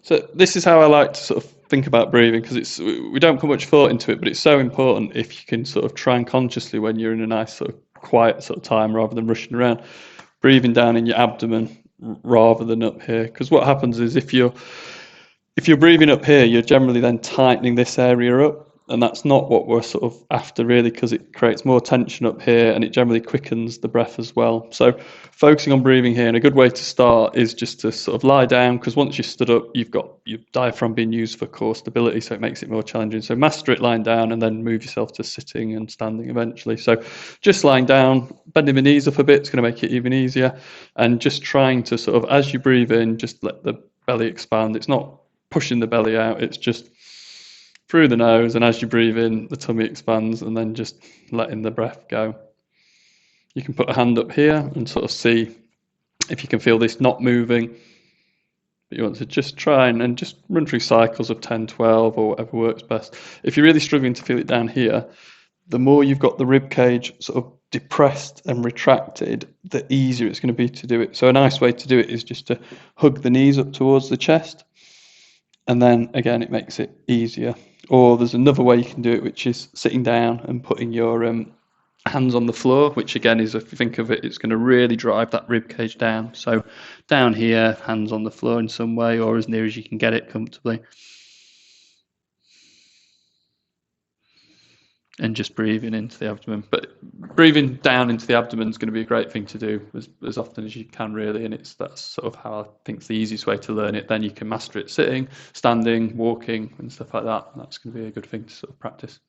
So this is how I like to sort of think about breathing, because we don't put much thought into it, but it's so important if you can sort of try and consciously, when you're in a nice sort of quiet sort of time rather than rushing around, breathing down in your abdomen rather than up here. Because what happens is if you're breathing up here, you're generally then tightening this area up, and that's not what we're sort of after really, because it creates more tension up here and it generally quickens the breath as well. So focusing on breathing here, and a good way to start is just to sort of lie down, because once you're stood up, you've got your diaphragm being used for core stability, so it makes it more challenging. So master it lying down and then move yourself to sitting and standing eventually. So just lying down, bending the knees up a bit, it's going to make it even easier, and just trying to sort of, as you breathe in, just let the belly expand. It's not pushing the belly out, it's just through the nose, and as you breathe in, the tummy expands, and then just letting the breath go. You can put a hand up here and sort of see if you can feel this not moving, but you want to just try and just run through cycles of 10, 12, or whatever works best. If you're really struggling to feel it down here, the more you've got the rib cage sort of depressed and retracted, the easier it's going to be to do it. So a nice way to do it is just to hug the knees up towards the chest, and then again it makes it easier. Or there's another way you can do it, which is sitting down and putting your hands on the floor, which again is, if you think of it, it's going to really drive that rib cage down. So down here, hands on the floor in some way, or as near as you can get it comfortably, and just breathing into the abdomen. But breathing down into the abdomen is going to be a great thing to do as often as you can, really, and that's sort of how I think it's the easiest way to learn it. Then you can master it sitting, standing, walking and stuff like that, and that's going to be a good thing to sort of practice.